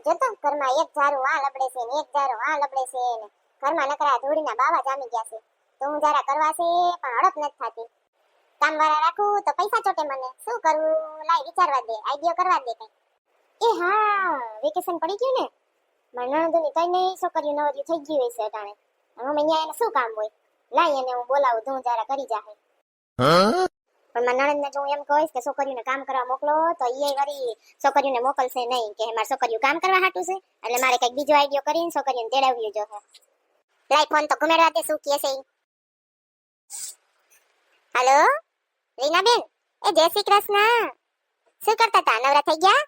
જોતો ઘરમાં એક ઝારું આ લબડે છે ને એક ઝારું આ લબડે છે ને ઘરમાં નકરા ધૂળીના બાવા જામી ગયા છે. તો હું જરા કરવા છે પણ હડપ નથી થાતી. કામવાળા રાખું તો પૈસા ચોટે મને. શું કરવું લાય વિચારવા દે, આઈડિયા કરવા દે કઈ. એ હા, વેકેશન પડી ગયું ને. મારા નણંદોની કઈ નહીં છોકરીઓ નવરી થઈ ગઈ હોય છે અટાણે. હવે અહીંયા એને શું કામ હોય? લાય એને હું બોલાવું તો હું જરા કરી જાહે. પણ મારા નણંદને જો હું એમ કહીશ કે છોકરીઓને કામ કરવા મોકલો તો એ વળી છોકરીઓને મોકલશે નહીં કે મારી છોકરીઓ કામ કરવા હાટું છે એટલે મારે કઈક બીજો આઈડિયો કરીને છોકરીઓને તેડાવવી જોઈએ. લાય ફોન તો ઘુમેડવા દે શું કહે છે. હેલો રીનાબેન, એ જય શ્રી કૃષ્ણ. શું કરતા હતા? નવરા થઈ ગયા?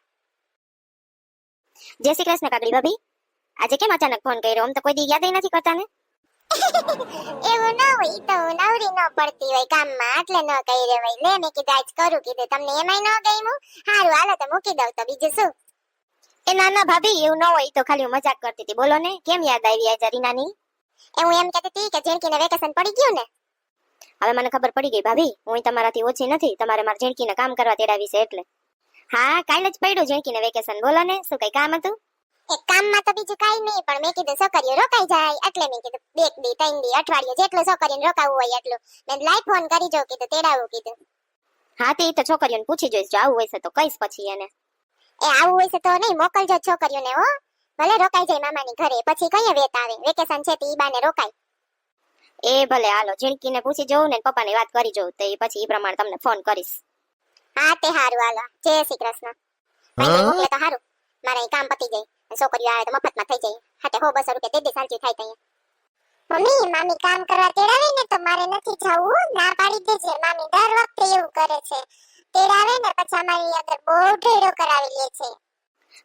જય શ્રી કૃષ્ણ કાકડી ભાભી. આજે કેમ અચાનક ફોન કર્યો? આમ તો કોઈ દી યાદ નથી કરતા ને. એવું ન હોય તો નવરી ન પડતી હોય કામમાં એટલે ન કર્યો હોય. લે મેં કીધું આજ કરું કીધું તમને એમાંય ન ગયું. હારું હાલો તો મૂકી દઉં તો બીજું શું. એ ના ના ભાભી એવું ન હોય તો ખાલી મજાક કરતી હતી. બોલો ને કેમ યાદ આવી આજે રીનાની? એ હું એમ કહેતી હતી કે ઝીણકીને વેકેશન પડી ગયું ને. હવે મને ખબર પડી ગઈ ભાભી, હું તમારાથી ઓછી નથી. તમારે મારા ઝીણકીને કામ કરવા તેડાવી છે એટલે. હા કાલે જ પડ્યું ઝીણકીને વેકેશન. બોલો ને શું કઈ કામ હતું? એક કામમાં તો બીજું કાઈ નહીં પણ મેં કીધું છોકરીઓ રોકાઈ જાય એટલે મેં કીધું 2 દી 3 દી અઠવાડિયું જેટલું છોકરીઓને રોકાવું હોય એટલું મેં લાઈ ફોન કરી જો કીધું તેડાવું કીધું. હા તે તો છોકરીઓને પૂછી જોઈશ. જો આવું હોય છે તો કઈશ પછી એને. એ આવું હોય છે તો નહીં મોકલજો છોકરીઓને હો. ભલે રોકાઈ જાય મામાની ઘરે પછી કઈ વેત આવે. વેકેશન છે તો ઈ બાને રોકાય. એ ભલે હાલો ઝીણકીને પૂછી જોઉં ને પપ્પાની વાત કરી જોઉં તો પછી ઈ પ્રમાણે તમને ફોન કરીશ. હા તે હારું હાલો. જય શ્રી કૃષ્ણ. મોકલે તો હારું મારે કામ પતી જાય. છોકરીઓ આવે તો મફતમાં થઈ જાય. હાટે 100-200 રૂપિયા દે સાલતી થાય તઈ. મમ્મી મામી કામ કરવા તેડાવે ને તો મારે નથી જવું. ના પાડી દેજે. મામી દર વખતે એવું કરે છે. તેડાવે ને પછી અમારી આગળ બહુ ઢેડો કરાવી લે છે.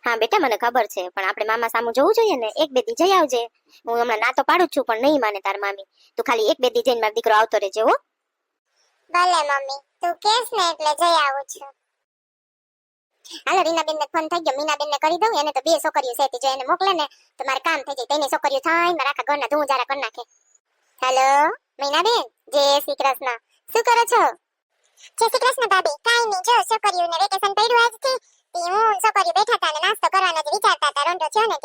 હા બેટા મને ખબર છે પણ આપણે મામા સામુ જોવું જોઈએ ને. 1-2 દી જઈ આવજે. હું હમણાં ના તો પાડું છું પણ નહીં માને તાર મામી. તું ખાલી 1-2 દી જઈને મારો દીકરો આવતો રહેજે હો. ભલે મમ્મી તું કેસ ને એટલે જઈ આવું છું. હાલો રીનાબેન ને ફોન થઈ ગયો. મીનાબેન ને કરી દઉં. એને તો 2 છોકરીઓ છે જો એને મોકલે ને તો મારે કામ થઈ જાય. તેની છોકરીઓ થાય મારા આખા ઘરના ધૂંજારા કરી નાખે. હેલો મીનાબેન, જય શ્રી કૃષ્ણ. શું કરો છો? જય શ્રી કૃષ્ણ ભાભી. કાઈ નહીં જો છોકરીઓને વેકેશન પડ્યું આજથી. હું છોકરીઓ બેઠા હતા ને નાસ્તો કરવાનો જ વિચારતા હતા. રોંઢો થયો ને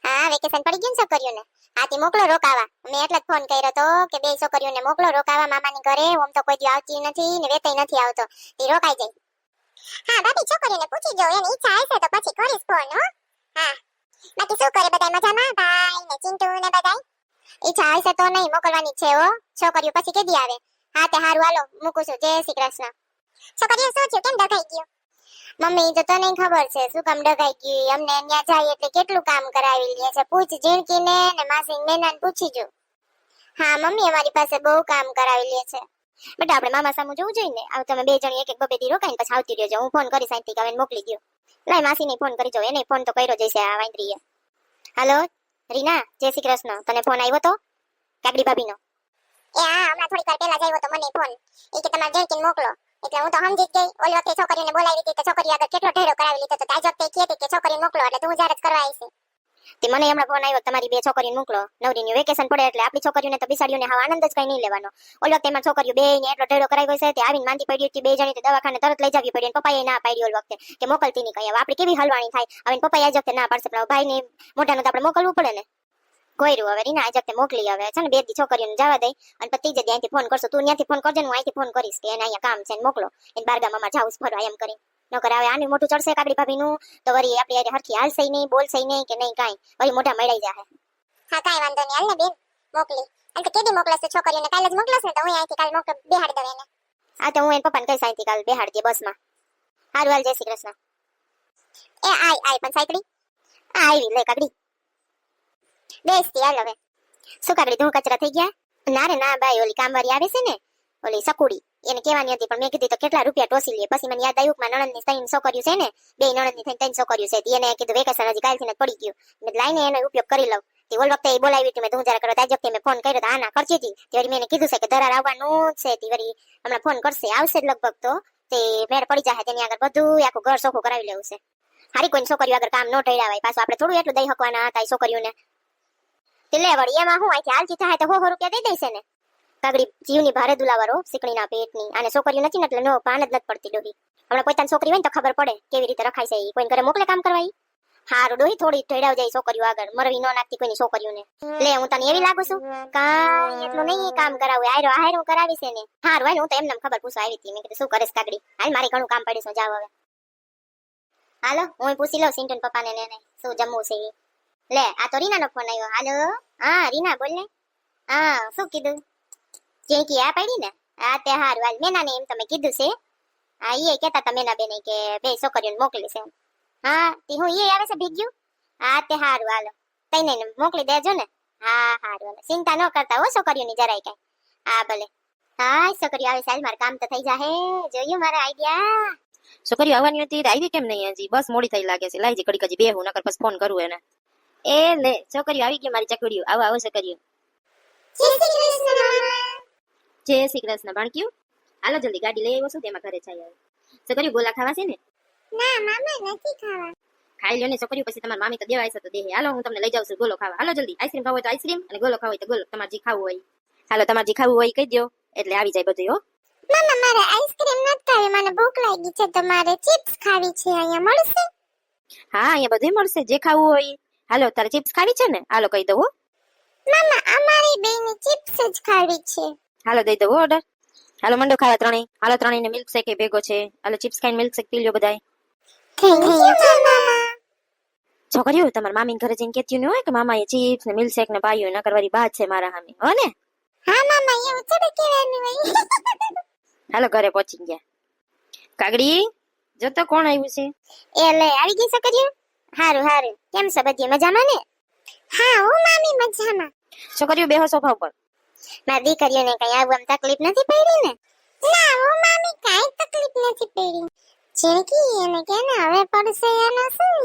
હા વેકેશન પડી ગયું ને છોકરીઓને. આથી મોકલો રોકાવા. મેં એટલે જ ફોન કર્યો તો કે 2 છોકરીઓને મોકલો રોકાવા મામાની ઘરે. ઓમ તો કોઈ દી આવતી નથી ને વેતય નથી આવતો. તે રોકાઈ જાય. હા ભાભી છોકરીઓને પૂછી જો એની ઈચ્છા હશે તો પછી કરીશ ફોન હો. હા બાકી શું કરે બધા મજામાં? ભાઈ ને ચિંટુ ને બધા ઈચ્છા હશે તો નહીં મોકલવાની છે હો. છોકરીઓ પછી કેદી આવે? હા તે હારું હાલો મૂકું છું. જય શ્રી કૃષ્ણ. છોકરીઓ શું થયું? કેમ ડગાઈ ગયો? મમ્મી તો તને ખબર છે શું કામ ડગાઈ ગઈ. અમને ત્યાં જાય એટલે કેટલું કામ કરાવી લે છે. પૂછ ઝીણકીને ને માસી મેનાને પૂછી જો. હા મમ્મી અમારી પાસે બહુ કામ કરાવી લે છે. બેટા આપણે મામા સામુ જોવું જોઈએ ને. આવ તમે 2 જણ 1-1 2 દી રોકાઈને પછી આવતી રહેજો. હું ફોન કરી સાઈથી કાવેન મોકલી દયો. લાય માસીને ફોન કરી જો. એને ફોન તો કર્યો જઈશે આ વાંદરીએ. હાલો રીના, જય શ્રી કૃષ્ણ. તને ફોન આવ્યો તો કાકડી ભાભીનો? એ હા હમણાં થોડીક વાર પહેલા જ આવ્યો તો મને ફોન. એ કે તમારે ઝીણકીને મોકલો. એટલે હું તો સમજી જ ગઈ. ઓલી વખતે છોકરીઓને બોલાવી હતી તો છોકરીઓ આગળ કેટલો ઢેરો કરાવી લીધો તો આજ વખતે કહેતી કે છોકરીને મોકલો એટલે તું જાર જ કરવા આવી છે. તે મને હમણાં ફોન આવ્યો તમારી 2 છોકરીને મોકલો. નવરીની વેકેશન પડે એટલે આપણી છોકરીઓને તો બિસાડીઓને હાવ આનંદ જ કઈ નહીં લેવાનો. ઓલી વખતે એમાં છોકરીઓ બેયને એટલો ઢેરો કરાવ્યો છે તે આવીને માંદી પડી હતી 2 જણી તો દવાખાને તરત લઈ જવી પડી. અને પપ્પાએ ના પાડી ઓલી વખતે કે મોકલતી નહીં કઈ. હવે આપણે કેવી હલવાણી થાય. હવે પપ્પાએ આજ વખતે ના પાડશે પણ ભાઈને મોઢાનું તો આપણે મોકલવું પડે ને. કોઈરું હવે રીના આજ વખતે મોકલી. હવે છે ને 2 દી છોકરીઓને જવા દઈ અને પછી ત્રીજે દી અહીંથી ફોન કરશું. તું ત્યાંથી ફોન કરજે ને હું અહીંથી ફોન કરીશ કે એને અહીંયા કામ છે ને મોકલો. એને બારગામ અમારે જાવું ફરવા એમ કરી નકર હવે આની મોટું ચડશે કાકડી ભાભીનું તો વળી આપણી આજે હરખી હાલશે નહીં બોલશે નહીં કે નહીં કાંઈ વળી મોઢા મળી જાય. હા કાંઈ વાંધો નહીં હાલ ને બેન મોકલી. અને કેદી મોકલશે છોકરીઓને? કાલે જ મોકલશે ને તો હું અહીંથી કાલ મોકલ બેહાડ દઉં એને. હા તો હું એને પપ્પાને કહીશ અહીંથી કાલ બેહાડ દે બસમાં. હારું હાલ જય શ્રી કૃષ્ણ. એ આય પણ સાયકડી આવી લે કાકડી બેસતી હાલ હવે. શું કાકડી ધૂળ કચરા થઈ ગયા? ના રે ના બાઈ ઓલી કામવાળી આવે છે ને ઓલી સકુડી એને કહેવાની હતી પણ મેં કીધું તો કેટલા રૂપિયા ટોસી લે. પછી મને યાદ આવ્યું કે મારા નણંદની 3 છોકરીઓ છે ને 2 નણંદની થઈને 3 છોકરીઓ છે. એને કીધું વેકેશન હજી કાલથી જ પડી ગયું મેં લાઈને એનો ઉપયોગ કરી લઉં. તે ઓલ વખતે બોલાવી હતી મેં ધૂંજારા કરો તાજ વખતે મેં ફોન કર્યો તો આના કરતી હતી. તે વળી મેં કીધું છે કે દરાર આવવાનું છે. તે વળી હમણાં ફોન કરશે આવશે જ લગભગ તો તે મેળ પડી જાય તેની આગળ બધું આખું ઘર ચોખ્ખું કરાવી લેવું છે. હારી કોઈ છોકરીઓ આગળ કામ ન ઢળાવાય. પાછું આપણે થોડું એટલું દઈ શકવાના હતા છોકરીઓને. તે લે વળી એમાં હું અહીંથી હાલતી થાય તો 100 રૂપિયા દઈ દઈશે ને. કાગડી જીવની ભારે દુલાવારો સિકણીના પેટની અને છોકરીઓ નથી ને એટલે નો પાન જ નથી પડતી ડોહી. હમણાં પોતાની છોકરી હોય ને તો ખબર પડે કેવી રીતે રખાય છે. કોઈ ઘરે મોકલે કામ કરવા. હારું ડોહી થોડી ઢેડાવ જાય છોકરીઓ આગળ મરવી ન નાખતી કોઈની છોકરીઓને. લે હું તને એવી લાગુ છું કાંઈ એટલું નહીં કામ કરાવું આયરો કરાવી છે ને. હારું હાલ હું તો એમને ખબર પૂછવા આવી હતી મેં કીધું શું કરે છે કાગડી હાલ મારે ઘણું કામ પડ્યું છે જાવ હવે. હાલો હું પૂછી લઉં સિન્ટુ પપ્પાને ને શું જમવું છે ઈ. લે આ તો રીનાનો ફોન આવ્યો. હાલો હા રીના બોલ ને. હા શું કીધું જેકી આ પડી ને હા તે હારું હાલ મેનાને એમ તમે કીધું છે. હા ઈ કહેતા હતા મેના બેને કે બે છોકરીઓને મોકલી છે. હા તી હું ઈ આવે છે ભીગ્યું. હા તે હારું હાલો તઈને મોકલી દેજો ને. હા હારું હાલો ચિંતા ન કરતા હો છોકરીઓની જરાય કઈ. હા ભલે હા છોકરીઓ આવે સાલ મારું કામ તો થઈ જાહે. જોયું મારા આઈડિયા. છોકરીઓ આવવાની હતી આવી કેમ નહીં હજી બસ મોડી થઈ લાગે છે લાઈજી કડી કજી બેહું નકર પછી ફોન કરું એને. એ લે છોકરીઓ આવી ગઈ મારી ચકડીઓ આવો આવો છોકરીઓ. જય શ્રી કૃષ્ણ ભણક્યું હાલો જલ્દી ગાડી લઈ આવ્યો છું તેમાં ઘરે જાય છોકરીઓ ગોલા ખાવા છે ને. ના મામા નથી ખાવા. ખાઈ લ્યો ને છોકરીઓ પછી તમારી મામી તો દેવાય છે તો દેહે. હાલો હું તમને લઈ જાઉં છું ગોલો ખાવા. હાલો જલ્દી આઈસ્ક્રીમ ખાવ હોય તો આઈસ્ક્રીમ અને ગોલો ખાવ હોય તો ગોલો તમારે જે ખાવું હોય. હાલો તમારે જે ખાવું હોય કહી દો એટલે આવી જાય બધું હો. મામા મારે આઈસ્ક્રીમ નથી ખાવી મને ભૂખ લાગી છે તો મારે ચિપ્સ ખાવી છે અહીંયા મળશે. હા અહીંયા બધું મળશે જે ખાવું હોય. હાલો તારે ચિપ્સ ખાવી છે ને હાલો કહી દઉં. મામા અમારી બેની ચિપ્સ જ ખાવી છે. હાલો દઈ દઉં ઓર્ડર. હાલો મંડો ખાવા ત્રણેય. હાલો ત્રણેયને મિલ્ક શેક એ ભેગો છે. હાલો ચિપ્સ ખાઈને મિલ્ક શેક પી લ્યો બધાય. થેન્ક યુ મામા. છોકરીઓ તમારા મામી ઘરે જઈને કેતી ન હોય કે મામાએ ચિપ્સ ને મિલ્ક શેક ને પાયું ન કરવાની બાત છે મારા સામે હો ને. હા મામા એવું થોડું કહેવાનું હોય. હાલો ઘરે પહોંચી ગયા. કાગડી જો તો કોણ આવ્યું છે. એ લે આવી ગઈ છોકરીઓ. હારું હારું કેમ છે બધી મજામાં ને. હા હું મામી મજામાં. છોકરીઓ બેહો સોફા ઉપર. મારી દીકરીઓને કઈ આવું આમ તકલીફ નથી પડી ને. ના હું મામી કાઈ તકલીફ નથી પડી. જેકી એને કે ને હવે પડશે એનો શું.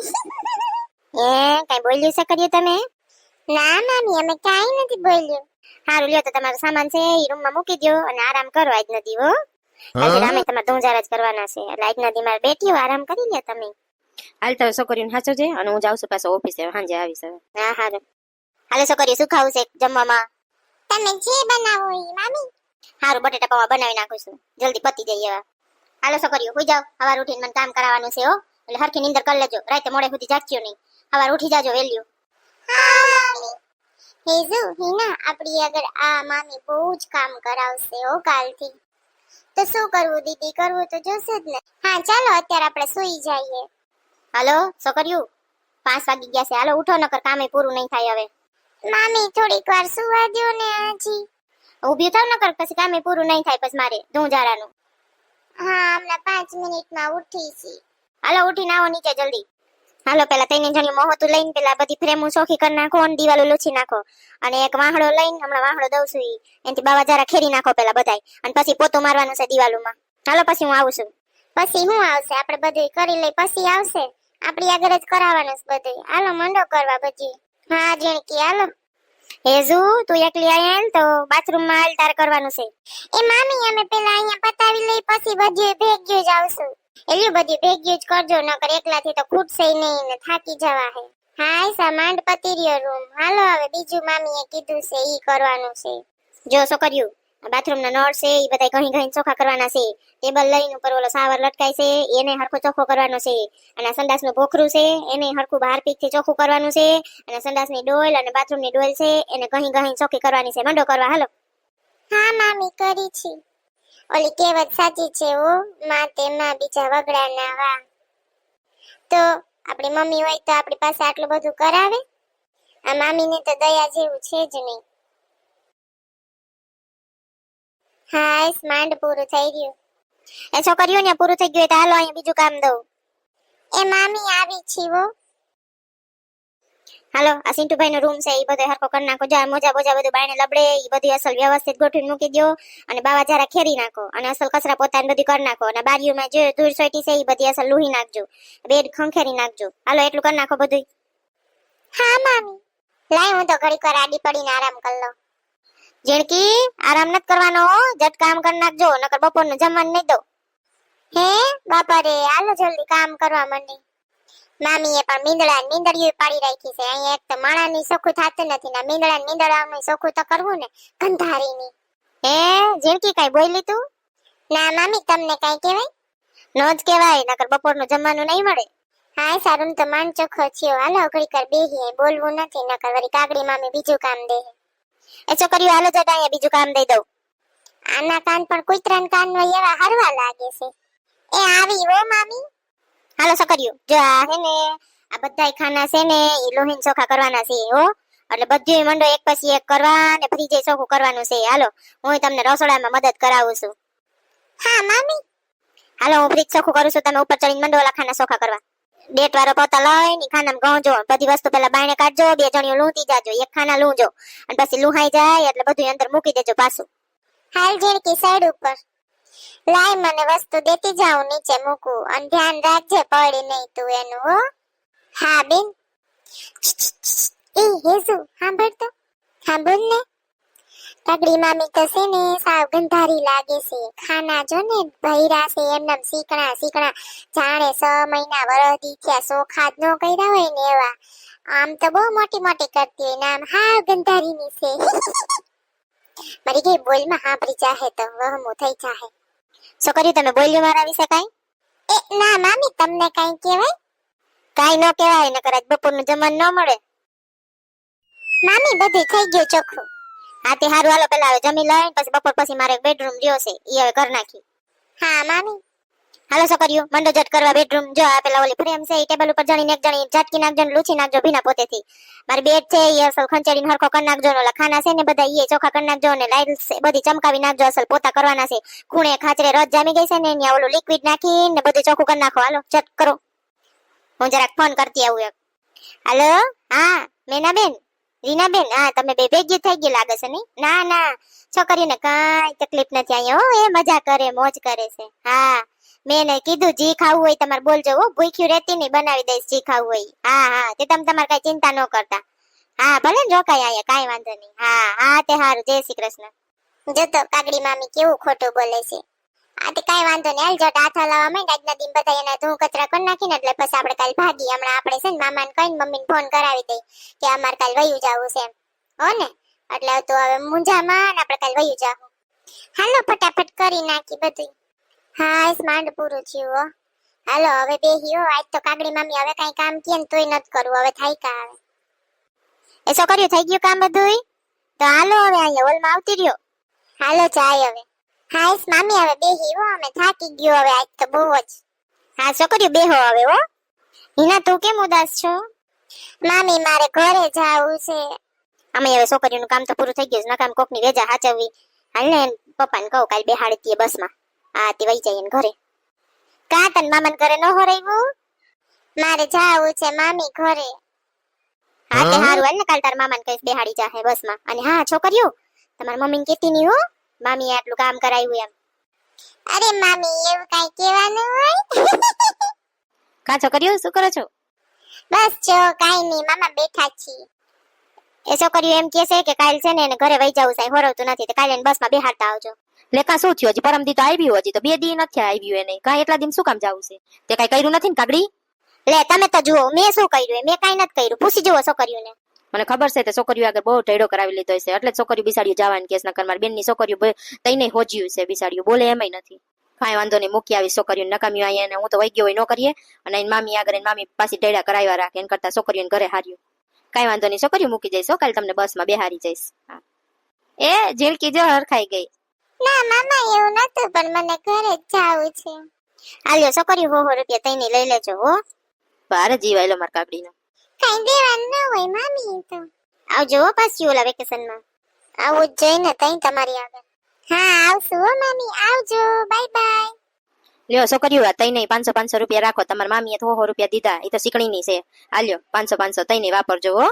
એ કઈ બોલ્યું છે કર્યું તમે. ના મામી અમે કાઈ નથી બોલ્યું. હારું લ્યો તો તમારો સામાન છે એ રૂમમાં મૂકી દો અને આરામ કરો આજ નથી હો. આજે અમે તમારે ધોંજારા જ કરવાના છે એટલે આજ નથી મારે બેઠી આરામ કરી લ્યો તમે. હાલ તો છોકરીઓને સાચો છે અને હું જાઉં છું પાછો ઓફિસે સાંજે આવીશ હવે. હા હારું હાલો છોકરીઓ શું ખાવું છે જમવામાં. તમે જે બનાવો ઈ મામી. હારું બટેટા પૌવા બનાવી નાખું છું જલ્દી પતી જાય એવા. હાલો છોકરીઓ હોઈ જાવ સવાર ઉઠીને મને કામ કરાવવાનું છે હો એટલે હરખી નીંદર કરી લેજો રાતે મોડે સુધી જાગજો નહીં. સવાર ઉઠી જાજો વેલ્યુ. હા મામી. હેઝુ હિના આપણી આગળ આ મામી બહુ જ કામ કરાવશે હો કાલથી. તો શું કરવું દીદી કરવું તો જોશે જ ને. હા ચાલો અત્યારે આપણે સૂઈ જઈએ. હાલો છોકરીઓ 5 વાગી ગયા છે હાલો ઉઠો નકર કામે પૂરું નહીં થાય હવે. મામી થોડીક વાર સુવા દો ને આજી. ઊભી થાવ નકર પછી કામે પૂરું નહીં થાય પછી મારે ધુંજારાનું. હા હમણાં 5 મિનિટમાં ઉઠી છી. હાલો ઉઠીને આવો નીચે જલ્દી. હાલો પેલા તઈને જણી મોહતું લઈને પેલા બધી ફ્રેમો ચોખી કરી નાખો અને દિવાલો લૂછી નાખો અને એક વાહડો લઈને હમણાં વાહડો દઉં છું એનથી બાવા જરા ખેરી નાખો પેલા બધાય અને પછી પોતું મારવાનું છે દિવાલોમાં. હાલો પછી હું આવું છું. પછી હું આવશે આપણે બધું કરી લઈ પછી આવશે. આપણી આગળ જ કરાવવાનું છે બધું. હાલો મંડો કરવા બધી. હા જેણકી હાલો. હેઝુ તું એકલી આયલ તો બાથરૂમમાં હાલ તાર કરવાનું છે. એ મામી અમે પેલા અહીંયા પતાવી લઈ પછી બધું ભેગ્યું જ આવશું. એલી બધી ભેગ્યું જ કરજો નકર એકલાથી તો ખૂટશે નહીં ને થાકી જવા હે. હાય સામાંડ પતી રહ્યો રૂમ. હાલો હવે બીજું મામીએ કીધું છે ઈ કરવાનું છે. જો છોકરીઓ બાથરૂમના નળ છે ઈ બધા ઘણી ઘણી ચોખ્ખા કરવાના છે. ટેબલ લઈને ઉપર ઓલો સાવર લટકાય છે એને હરખો ચોખ્ખો કરવાનો છે અને સંડાસનું ભોખરું છે એને હરખું બહાર પીકથી ચોખ્ખું કરવાનું છે અને સંડાસની ડોલ અને બાથરૂમની ડોલ છે એને ઘણી ઘણી ચોખ્ખી કરવાની છે. મંડો કરવા હાલો. હા મામી કરી છે. ઓલી કહેવત સાચી છે ઓ માં તેમાં બીજા વગડા ના વા. તો આપણી મમ્મી હોય તો આપણી પાસે આટલું બધું કરાવે. આ મામીને તો દયા જેવું છે જ નહીં. હા માંડ પૂરું થઈ ગયું. એ છોકરીઓને પૂરું થઈ ગયું તો હાલો અહીંયા બીજું કામ દઉં. એ મામી આવી છીવો. હાલો આ સિન્ટુભાઈ નો રૂમ છે એ બધો હરખો કરી નાખો. જા મોજા બોજા બધું બાયણે લબડે એ બધું અસલ વ્યવસ્થિત ગોઠવીને મૂકી દો અને બાવા જારા ખેરી નાખો અને અસલ કચરા પોતાને બધું કરી નાખો અને બારીઓમાં જે ધૂળ સોટી છે એ બધી અસલ લૂહી નાખજો. બેડ ખંખેરી નાખજો. હાલો એટલું કરી નાખો બધું. હા મામી. લાય હું તો ઘડીક વાર આડી પડીને આરામ કરી લઉં. જેણકી આરામ નથી કરવાનો જટ કામ કરી નાખજો નકર બપોરનું જમવાનું નહીં દો. હે બાપા રે હાલો જલ્દી કામ કરવા માંડી. મામીએ પણ મીંદડીઓ પાડી રાખી છે. અહીંયા એક તો માણાની સોખું થતું નથી ને મીંદડાનું સોખું તો કરવું ને ગંધારીની. હે જેણકી કઈ બોલી તું? ના મામી તમને કઈ કહેવાય? નો જ કહેવાય નકર બપોરનું જમવાનું નહીં મળે. હા સારું તો માંડ ચોખ્ખો થયો. હાલો ઘડીક વાર બેહીએ, બોલવું નથી નકર વળી કાકડી મામી બીજું કામ દે. એ છોકરીઓ હાલો જટ અહીંયા બીજું કામ દઈ દઉં. આના કાન પણ કૂતરાના કાન હોય એવા હરવા લાગે છે. એ આવી હો મામી. હાલો છોકરીઓ, જો આ હે ને આ બધાય ખાના છે ને એ લોહીન ચોખા કરવાના છે હો. એટલે બધું મંડો એક પછી એક કરવા ને ફ્રીજે ચોખ્ખું કરવાનું છે. હાલો હું તમને રસોડામાં મદદ કરાવું છું. હા મામી. હાલો હું ફ્રીજ ચોખ્ખું કરું છું, તમે ઉપર ચડીને મંડો ઓલા ખાના ચોખા કરવા. ડેટ વાળો પોતા લઈને ખાનામાં ગણજો, બધી વસ્તુ પેલા બાયણે કાઢજો, 2 જણીઓ લૂંટી જાજો, એક ખાના લૂંજો અને પછી લુહાઈ જાય એટલે બધું અંદર મૂકી દેજો પાછું. હાલ ઝીણકી સાઈડ ઉપર લાય, મને વસ્તુ દેતી જાઉં નીચે મૂકું અને ધ્યાન રાખજે પડી નહીં તું એનું હો. હા બેન. એ હેસુ સાંભળ તો, સાંભળ ને. કાકડી મામી તો છે ને સાવ ગંધારી લાગે છે. ખાના જો ને ભૈરા છે એમનામ સીકણા સીકણા, જાણે 6 મહિના વરદી થયા સોખા જ ન કર્યા હોય ને એવા. આમ તો બહુ મોટી મોટી કરતી હોય, નામ હાવ ગંધારીની છે. મારી કઈ બોલમાં હાંભળી જાહે તો વહમું થઈ જાહે. છોકરી તમે બોલ્યો મારા વિશે કાઈ? એ ના મામી, તમને કઈ કહેવાય? કાઈ ન કહેવાય, નકર આજ બપોરનું જમવાનું ન મળે. મામી બધું થઈ ગયું ચોખ્ખું. હા તે હારું, હાલો પેલા હવે જમી લઈને પછી બપોર પછી મારે બેડરૂમ રહ્યો છે ઈ હવે ઘર નાખી. હા મામી. હાલો છોકરીઓ મંડો જટ કરવા બેડરૂમ. જો આ પેલા ઓલી ફ્રેમ છે ઈ ટેબલ ઉપર જણીને એક જણી ઝટકી નાખજો ને લૂછી નાખજો ભીના પોતેથી. મારી બેડ છે ઈ અસલ ખંચેડીને હરખો કરી નાખજો ને ઓલા ખાના છે ને બધા ઈ ચોખા કરી નાખજો ને લાઈટ બધી ચમકાવી નાખજો, અસલ પોતા કરવાના છે. ખૂણે ખાચરે રસ જામી ગઈ છે ને ત્યાં ઓલું લિક્વિડ નાખીને બધું ચોખ્ખું કરી નાખો. હાલો ચટ કરો, હું જરાક ફોન કરતી આવું એક. હાલો હા મેનાબેન, રીનાબેન, હા તમે બે ભેગી થઈ ગઈ લાગે છે નહીં? ના ના છોકરીઓને કાંઈ તકલીફ નથી અહીંયા હો, એ મજા કરે મોજ કરે છે. હા મેં એને કીધું જી ખાવું હોય તમારે બોલજો હો, ભૂખ્યું રહેતી નહીં, બનાવી દઈશ જી ખાવું હોય. હા હા તે તમે તમારે કઈ ચિંતા ન કરતા. હા ભલે ને રોકાય અહીંયા, કાંઈ વાંધો નહીં. હા હા તે હારું, જય શ્રી કૃષ્ણ. જો તો કાકડી મામી કેવું ખોટું બોલે છે. આ તે કાંઈ વાંધો નહીં, હાલ જટ હાથ હલાવવા માંડ. આજના દિન બધા એના ધૂ કચરા કરી નાખીને એટલે પછી આપણે કાલ ભાગી. હમણાં આપણે છે ને મામાને કહીને મમ્મીને ફોન કરાવી દઈ કે અમારે કાલ વયું જવું છે એમ, હો ને. એટલે તો હવે મુંજામાં આપણે કાલ વયું જાવું. હાલો ફટાફટ કરી નાખી બધું. હા માંડ પૂરું થયું હો. હાલો હવે બેહી હો. આજ તો કાકડી મામી હવે કઈ કામ કે ને તોય નથી કરવું, હવે થાય કા આવે. એ છોકરીઓ થઈ ગયું કામ બધું? તો હાલો હવે અહીંયા હોલમાં આવતી રહ્યો. હાલો જાય હવે. હા મામી હવે બેહી હો, અમે થાકી ગયો હવે આજ તો બહુ જ. હા છોકરીઓ બેહો હવે હો. હિના તું કેમ ઉદાસ છો? મામી મારે ઘરે જાવું છે. અમે હવે છોકરીઓનું કામ તો પૂરું થઈ ગયું છે, નકામ કોકની વેજા હાચવવી. હાલ ને પપ્પાને કહું કાલ બેહાડી દઈએ બસમાં. હા તે વહી જઈએ ને ઘરે. કા તન મામાને ઘરે ન હોરાયું? મારે જાવું છે મામી ઘરે. હા તે હારું, હાલ ને કાલ તાર મામાને કહીશ બેહાડી જાહે બસમાં. અને હા છોકરીઓ તમારી મમ્મીને કહેતી નહીં હો મામીએ આટલું કામ કરાવ્યું એમ. અરે મામી એવું કઈ કહેવાનું હોય? કા છોકરીઓ શું કરો છો? બસ જો કાઈ નહીં મામા બેઠા છીએ. એ છોકરીઓ એમ કહે છે કે કાલ છે ને એને ઘરે વહી જવું છે, હોરવતું નથી, તો કાલે એને બસમાં બેહાડતા આવજો. લેકા શું થયું? હજી પરમ દી તો આવ્યું, હજી તો 2 દી નથી આવ્યું એને. કાંઈ એટલા દિન શું કામ જાવું છે? તે કાંઈ કર્યું નથી ને કાગડી? લે તમે તો જુઓ મેં શું કર્યું, મેં કાંઈ નથી કર્યું. પૂછી જુઓ છોકરીઓને. મને ખબર છે તે છોકરીઓ આગળ બહુ ઢેડો કરાવી લીધો છે, એટલે છોકરીઓ બિસાડીઓ જવાની કેસ ન કર. મારી બેનની છોકરીઓ તઈને હોજ્યું છે, બિસાડીઓ બોલે એમય નથી. કાંઈ વાંધો નહીં, મૂકી આવી છોકરીઓ નકામી અહીંયા. હું તો વહી ગયો હોય ન કરીએ, અને એની મામી આગળ એની મામી પાછી ઢેડા કરાવ્યા રાખે, એને કરતા છોકરીઓને ઘરે હાર્યું. કાંઈ વાંધો નહીં, છોકરીઓ મૂકી જઈશ કાલે તમને બસમાં બેહારી જઈશ. એ ઝીણકી જો હરખાઈ ગઈ. ના મામા એવું નતું, પણ મને ઘરે જ જાવું છે. હાલ્યો છોકરીઓ 100 રૂપિયા તઈને લઈ લેજો હો. બાર જીવાયલો માર કાકડીનો. કઈ દેવાનું ન હોય મામી. તો આવજો હો પાછી ઓલા વેકેશનમાં. આવું જ જોઈને તઈ તમારી આગળ. હા આવશું હો મામી, આવજો, બાય બાય. લ્યો છોકરીઓ તઈને 500 રૂપિયા રાખો. તમારા મામીએ 100 રૂપિયા દીધા, એ તો શીકણીની છે. હાલ્યો 500 તઈને વાપરજો હો.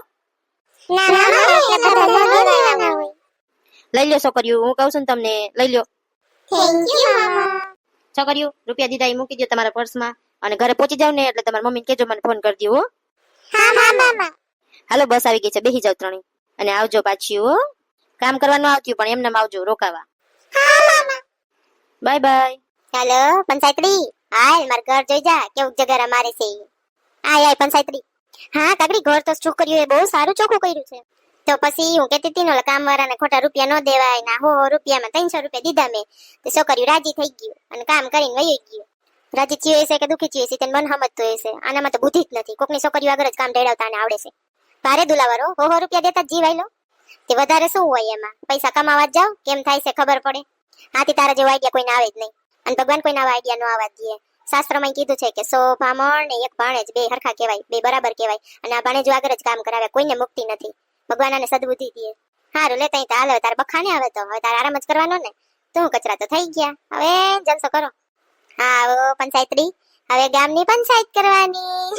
ના મામા એટલે બધા ન દેવાના હોય. લઈ લ્યો છોકરીઓ, હું કહું છું ને તમને લઈ લ્યો. થેન્ક યુ મામા. છોકરીઓ રૂપિયા દીધા એ મૂકી દો તમારા પર્સમાં, અને ઘરે પહોંચી જાવ ને એટલે તમારા મમ્મીને કહેજો મને ફોન કરી દો હો. હા મામા. હાલો બસ આવી ગઈ છે, બેસી જાવ ત્રણેય. અને આવજો પાછી હો. કામ કરવાનું આવતું પણ એમને આવજો રોકાવા. હા મામા. Bye bye. હેલો પંચાયતડી, હાલ માર ઘર જોઈ જા કેવું જગરા મારે છે. આય પંચાયતડી. હા કાકડી ઘર તો છોકરીઓએ બહુ સારું ચોખ્ખું કર્યું છે. તો પછી હું કહેતી હતી ને કામ વાળાને ખોટા રૂપિયા ન દેવાય ના, 100 રૂપિયામાં 300 રૂપિયા દીધા મેં. તો છોકરીઓ રાજી થઈ ગયું અને કામ કરીને વહી ગયું. રાજી ચીયો હશે કે દુખી ચીયો હશે તેને મન સમજતું હશે. આનામાં તો બુદ્ધિ જ નથી. કોકની છોકરીઓ આગળ જ કામ ઢેડાવતા આને આવડે છે. ભારે દુલાવારો 100 રૂપિયા દેતા જ જીવાય લો. તે વધારે શું હોય એમાં? પૈસા કમાવા જ જાવ, કેમ થાય છે ખબર પડે. આથી તારા જેવો આઈડિયા કોઈને આવે જ નહીં. અને ભગવાન કોઈના આવા આઈડિયા નો આવવા દે. શાસ્ત્રમાં કીધું છે કે 100 ભામણ ને 1 ભાણેજ, બે હરખા કહેવાય, બે બરાબર કહેવાય. અને આ ભાણેજો આગળ જ કામ કરાવે, કોઈને મુક્તિ નથી. ભગવાન આને સદબુદ્ધિ દે. હારું લે તઈ તો હાલો, તારે બખાને આવે તો હવે તારે આરામ જ કરવાનો ને. તું કચરા તો થઈ ગયા, હવે જલસો કરો. હા ઓ પંચાયતરી, હવે ગામની પંચાયત કરવાની.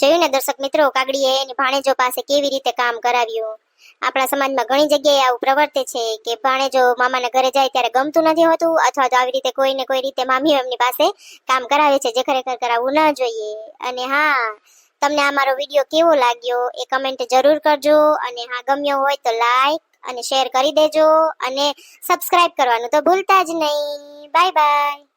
જોયું ને દર્શક મિત્રો, કાગડીએ એની ભાણેજો પાસે કેવી રીતે કામ કરાવ્યું. આપણા સમાજમાં ઘણી જગ્યાએ આવું પ્રવર્તે છે કે ભાણેજો મામાના ઘરે જાય ત્યારે ગમતું નથી હોતું, અથવા તો આવી રીતે કોઈને કોઈ રીતે મામીઓ એમની પાસે કામ કરાવે છે, જે ખરેખર કરાવવું ના જોઈએ. અને હા, તમને આ મારો વિડીયો કેવો લાગ્યો એ કમેન્ટ જરૂર કરજો. અને હા, ગમ્યો હોય તો લાઈક અને શેર કરી દેજો. અને સબસ્ક્રાઇબ કરવાનું તો ભૂલતા જ નહીં. Bye bye.